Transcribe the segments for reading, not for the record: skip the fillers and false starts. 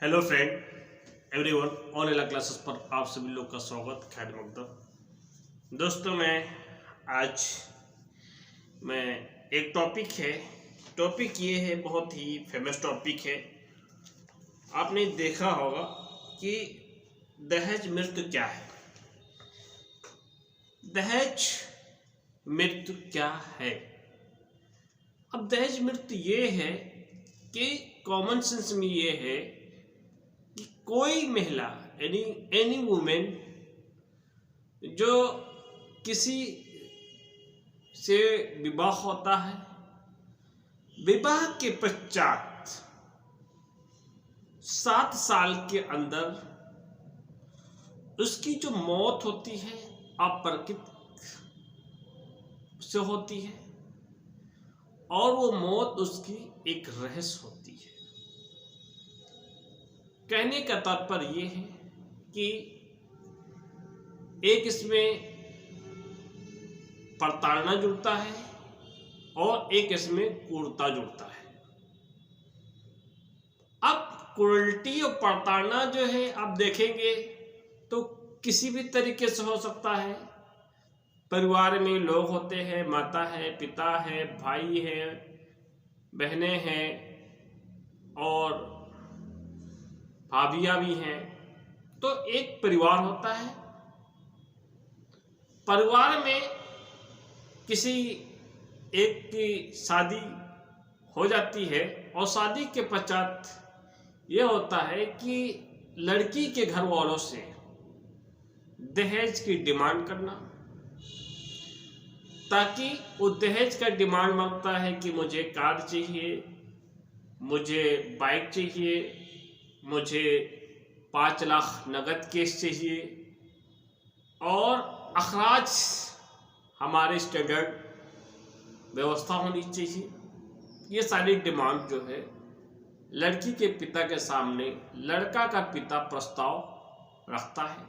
Hello friend everyone, online classes पर आप सभी लोग का स्वागत। खैर मकदम दोस्तों, मैं एक टॉपिक ये है, बहुत ही फेमस टॉपिक है। आपने देखा होगा कि दहेज मृत्यु क्या है। दहेज मृत्यु क्या है? अब दहेज मृत्यु ये है कि कॉमन सेंस में ये है कि कोई महिला एनी वुमेन जो किसी से विवाह होता है, विवाह के पश्चात 7 साल के अंदर उसकी जो मौत होती है अप्राकृतिक से होती है, और वो मौत उसकी एक रहस्य होती है। कहने का तात्पर्य ये है कि एक इसमें प्रताड़ना जुड़ता है और एक इसमें क्रूरता जुड़ता है। अब क्रूरटी और प्रताड़ना जो है आप देखेंगे तो किसी भी तरीके से हो सकता है। परिवार में लोग होते हैं, माता है, पिता है, भाई है, बहनें हैं और भाभियां भी हैं। तो एक परिवार होता है। परिवार में किसी एक की शादी हो जाती है और शादी के पश्चात यह होता है कि लड़की के घर वालों से दहेज की डिमांड करना, ताकि वो दहेज का डिमांड मांगता है कि मुझे कार चाहिए, मुझे बाइक चाहिए, मुझे 5 लाख नगद कैश चाहिए और अखराज हमारे स्टैंडर्ड व्यवस्था होनी चाहिए। ये सारी डिमांड जो है लड़की के पिता के सामने लड़का का पिता प्रस्ताव रखता है,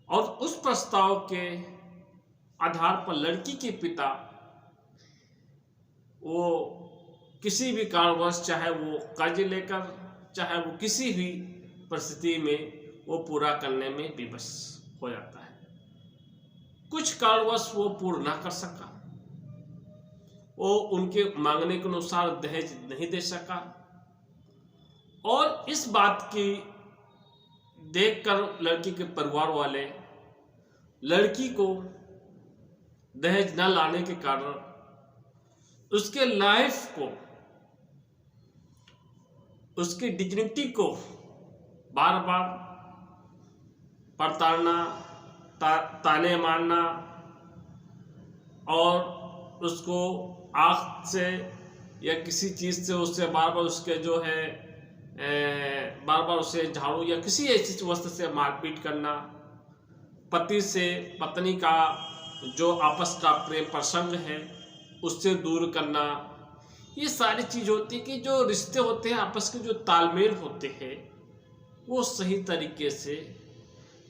और उस प्रस्ताव के आधार पर लड़की के पिता वो किसी भी कारणवश, चाहे वो कर्ज लेकर, चाहे वो किसी भी परिस्थिति में, वो पूरा करने में विवश हो जाता है। कुछ कारणवश वो पूर्ण ना कर सका, वो उनके मांगने के अनुसार दहेज नहीं दे सका, और इस बात की देखकर लड़की के परिवार वाले लड़की को दहेज न लाने के कारण उसके लाइफ को, उसकी डिग्निटी को बार बार प्रताड़ना, ताने मारना और उसको आँख से या किसी चीज़ से उससे बार बार उसके जो है बार बार उसे झाड़ू या किसी ऐसी वस्तु से मारपीट करना, पति से पत्नी का जो आपस का प्रेम प्रसंग है उससे दूर करना। ये सारी चीज होती है कि जो रिश्ते होते हैं आपस के, जो तालमेल होते हैं, वो सही तरीके से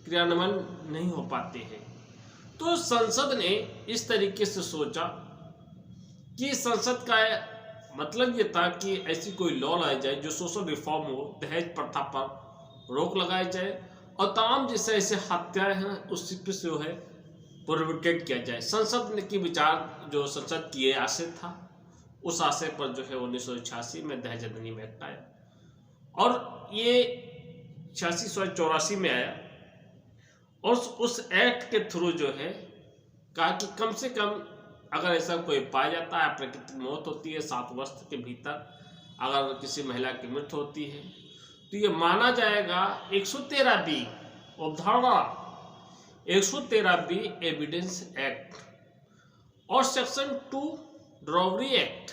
क्रियान्वयन नहीं हो पाते हैं। तो संसद ने इस तरीके से सोचा कि संसद का मतलब ये था कि ऐसी कोई लॉ लाई जाए जो सोशल रिफॉर्म हो, दहेज प्रथा पर रोक लगाई जाए और तमाम जैसे ऐसे हत्याएं हैं उससे जो है प्रोहिबिटेड किया जाए। संसद ने की विचार जो संसद की आशय था, उस आशय पर जो है 1986 में दहेज अधिनियम एक्ट आया, और ये 8684 में आया, और उस एक्ट के थ्रू जो है कहा कि कम से कम अगर ऐसा कोई पाया जाता है, प्राकृतिक मौत होती है 7 वर्ष के भीतर, अगर किसी महिला की मृत्यु होती है, तो ये माना जाएगा 113B अवधारणा 113B एविडेंस एक्ट और सेक्शन 2 ड्रॉवरी एक्ट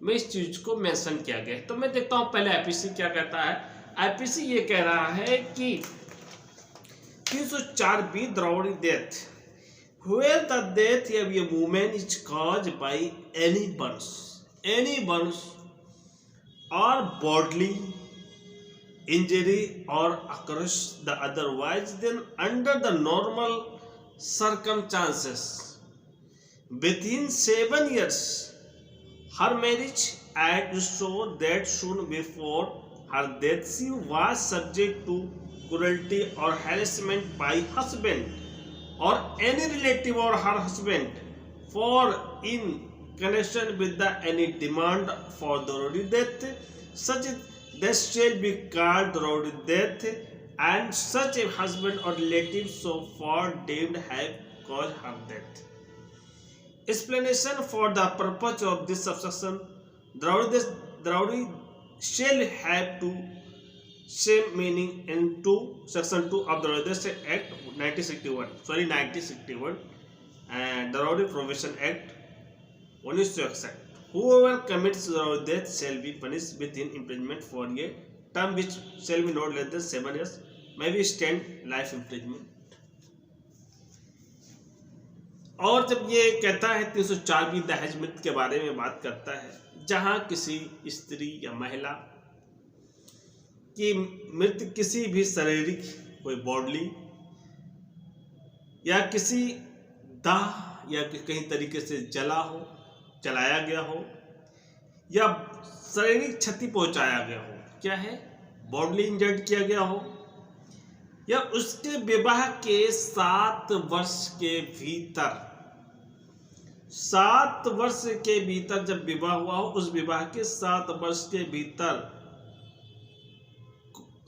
में इस चीज को मेंशन किया गया है। तो मैं देखता हूं पहले आईपीसी क्या कहता है। आईपीसी ये कह रहा है कि 304B dowry death, where the death of a woman is caused by any burns or bodily injury or occurs the otherwise, then under the normal circumstances within 7 years her marriage and so that soon before her death, she was subject to cruelty or harassment by husband or any relative or her husband for in connection with the any demand for dowry death. Such death shall be called dowry death, and such a husband or relative so far deemed have caused her death. Explanation for the purpose of this subsection: dowry shall have to same meaning in section 2 of the Dowry Act 1961 and Dowry Prohibition Act 1961. Whoever commits dowry death shall be punished with imprisonment for a term which shall be not less than 7 years, may be stand life imprisonment. और जब ये कहता है 304 दहेज मृत्यु के बारे में बात करता है, जहां किसी स्त्री या महिला की मृत्यु किसी भी शारीरिक कोई बॉडली या किसी दाह या कहीं तरीके से जलाया गया हो या शारीरिक क्षति पहुंचाया गया हो, क्या है बॉडली इंजर्ड किया गया हो, या उसके विवाह के 7 वर्ष के भीतर 7 वर्ष के भीतर जब विवाह हुआ हो, उस विवाह के 7 वर्ष के भीतर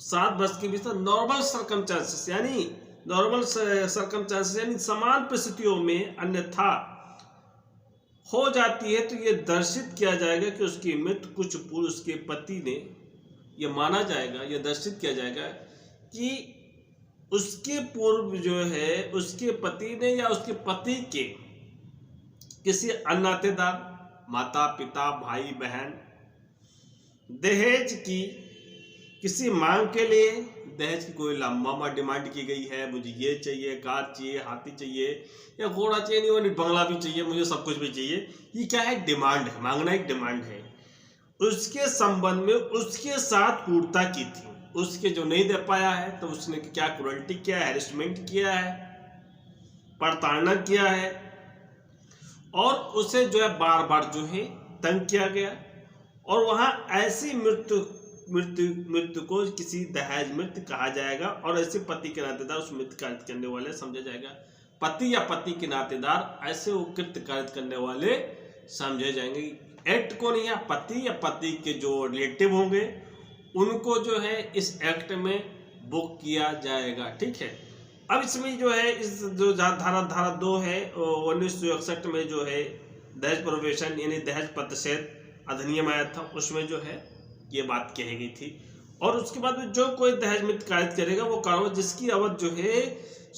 7 वर्ष के भीतर नॉर्मल सर्कमस्टेंसेस यानी समान परिस्थितियों में अन्यथा हो जाती है, तो ये दर्शित किया जाएगा कि उसकी मृत्यु कुछ पूर्व उसके पति ने, ये माना जाएगा, ये दर्शित किया जाएगा कि उसके पूर्व जो है उसके पति ने या उसके पति के किसी अन्नातेदार माता पिता भाई बहन दहेज की किसी मांग के लिए, दहेज की कोई लंबा डिमांड की गई है, मुझे ये चाहिए, कार चाहिए, हाथी चाहिए या घोड़ा चाहिए, नहीं बंगला भी चाहिए, मुझे सब कुछ भी चाहिए, ये क्या है डिमांड है, मांगना एक डिमांड है। उसके संबंध में उसके साथ क्रूरता की थी, उसके जो नहीं दे पाया है तो उसने क्या क्रूरल्टी किया है, हैरेसमेंट किया है, प्रताड़ना किया है और उसे जो है बार बार जो है तंग किया गया, और वहां ऐसी मृत्यु को किसी दहेज मृत्यु कहा जाएगा, और ऐसे पति के नातेदार उस मृत्यु कार्य करने वाले समझा जाएगा। पति या पति के नातेदार ऐसे कृत्य कार्य करने वाले समझे जाएंगे। एक्ट को नहीं है, पति या पति के जो रिलेटिव होंगे उनको जो है इस एक्ट में बुक किया जाएगा। ठीक है, अब इसमें जो है इस जो धारा 2 है 1961 में जो है दहेज प्रोहिबिशन यानी दहेज प्रतिषेध अधिनियम आया था, उसमें जो है ये बात कही गई थी। और उसके बाद में जो कोई दहेज मृत्यु कारित करेगा वो कानून जिसकी अवधि जो है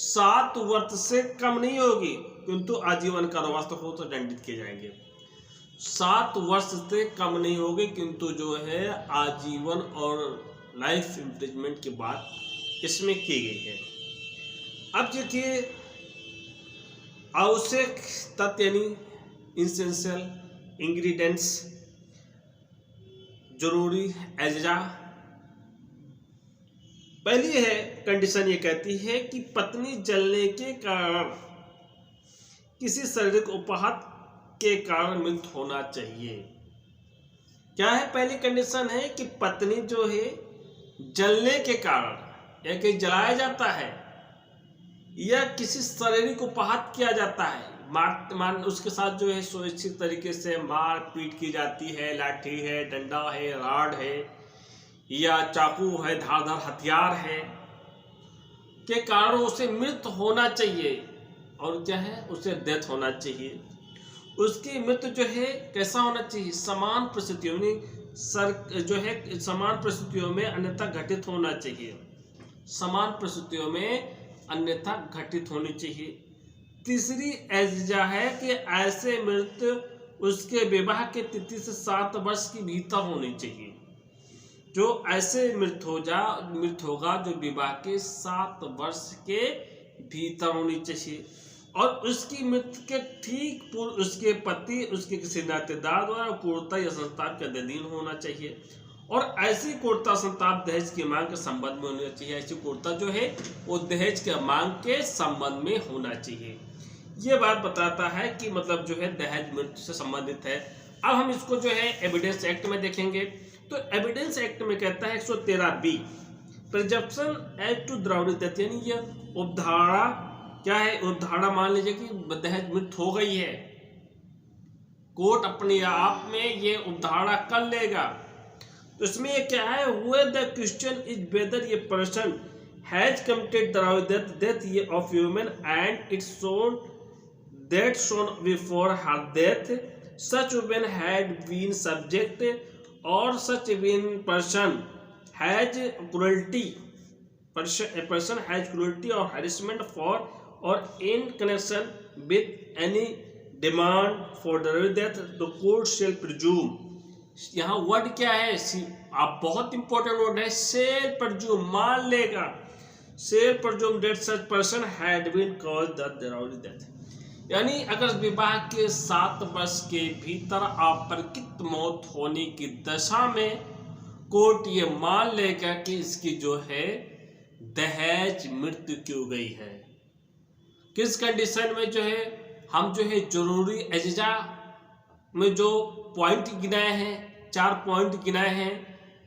7 वर्ष से कम नहीं होगी किंतु आजीवन कारावास तक हो तो दंडित किए जाएंगे। 7 वर्ष से कम नहीं होगी किंतु जो है आजीवन और लाइफ इम्प्रिजमेंट की बात इसमें की गई है। अब देखिए आवश्यक तत्व यानी इसेंशियल इंग्रेडिएंट्स, जरूरी अज्जा। पहली है कंडीशन, ये कहती है कि पत्नी जलने के कारण किसी शारीरिक उपहात के कारण मृत्यु होना चाहिए। क्या है पहली कंडीशन है कि पत्नी जो है जलने के कारण या कहीं जलाया जाता है या किसी शारीरिक उपहात किया जाता है, उसके साथ जो है सुनिश्चित तरीके से मार पीट की जाती है, लाठी है, डंडा है, राड है या चाकू है, धारदार हथियार है, के कारण उसे मृत्यु होना चाहिए। और क्या है उसे डेथ होना चाहिए। उसकी मृत्यु जो है कैसा होना चाहिए, समान परिस्थितियों में जो है समान परिस्थितियों में अन्यथा घटित होना चाहिए, समान परिस्थितियों में अन्यथा घटित होनी चाहिए। तीसरी एज्जा है कि ऐसे मृत्यु उसके विवाह के तिथि से 7 वर्ष के भीतर होनी चाहिए। जो ऐसे मृत्यु होगा जो विवाह के 7 वर्ष के भीतर होनी चाहिए, और उसकी मृत्यु के ठीक पूर्व उसके पति उसके किसी नातेदार द्वारा क्रूरता या संताप के अधीन होना चाहिए, और ऐसी क्रूरता संताप दहेज की मांग के संबंध में होना चाहिए। ऐसी क्रूरता जो है वो दहेज के मांग के संबंध में होना चाहिए। ये बात बताता है कि मतलब जो है दहेज मृत्यु से संबंधित है। अब हम इसको जो है एविडेंस एक्ट में देखेंगे तो एविडेंस एक्ट में कहता है 113B, presumption as to dowry death, यानी ये उपधारा क्या है, उपधारा मान लीजिए कि दहेज मृत्यु हो गई है, कोर्ट अपने आप में ये उपधारा कर लेगा। तो इसमें ये क्या है, द क्वेश्चन इज वेदर ये पर्सन हैज कमिटेड द्रावणी डेथ ये of human and it's shown that shown before her death such woman had been subject or such been person has cruelty a person has cruelty or harassment for or in connection with any demand for the death the court shall presume। यहाँ word क्या है, आप बहुत important word है, shall presume, मान लेगा, shall presume that such person had been caused the drawing death, यानी अगर विवाह के 7 वर्ष के भीतर अपरिचित मौत होने की दशा में कोर्ट ये मान लेगा कि इसकी जो है दहेज मृत्यु की गई है। किस कंडीशन में जो है, हम जो है जरूरी अज्जा में जो पॉइंट गिनाए हैं, 4 पॉइंट गिनाए हैं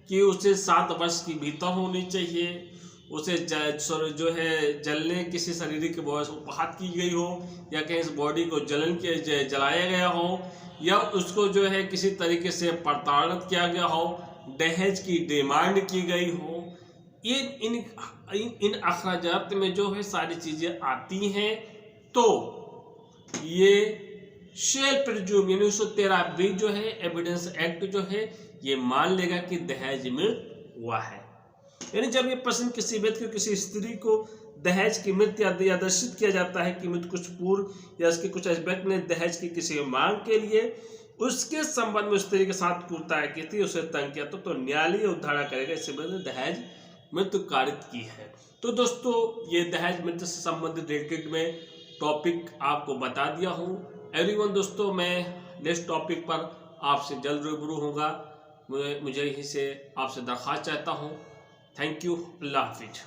कि उसे 7 वर्ष की भीतर होनी चाहिए, उसे जो है जलने किसी शारीरिक उपहात की गई हो, या कहीं इस बॉडी को जलाया गया हो, या उसको जो है किसी तरीके से प्रताड़ित किया गया हो, दहेज की डिमांड की गई हो, ये इन अखराजात में जो है सारी चीज़ें आती हैं। तो ये शेल प्रिज्यूम यानी 113B जो है एविडेंस एक्ट जो है ये मान लेगा कि दहेज में हुआ है। यानी जब ये प्रश्न किसी व्यक्ति को, किसी स्त्री को दहेज की मृत्यु या दर्शित किया जाता है कि मृत्यु कुछ पूर्व या इसके कुछ एस्पेक्ट ने दहेज की किसी मांग के लिए उसके संबंध में स्त्री के साथ कुर्ताया की थी, उसे तंग किया तो न्यायालय उद्धारा करेगा, इससे दहेज मृत्यु कारित की है। तो दोस्तों ये दहेज मृत्यु से संबंधित रिलेटेड में टॉपिक आपको बता दिया हूँ। एवरीवन दोस्तों, मैं नेक्स्ट टॉपिक पर आपसे जल्द रूबरू होगा, मुझे यहीं से आपसे दरख्वास्त चाहता हूँ। Thank you, Allah Hafiz.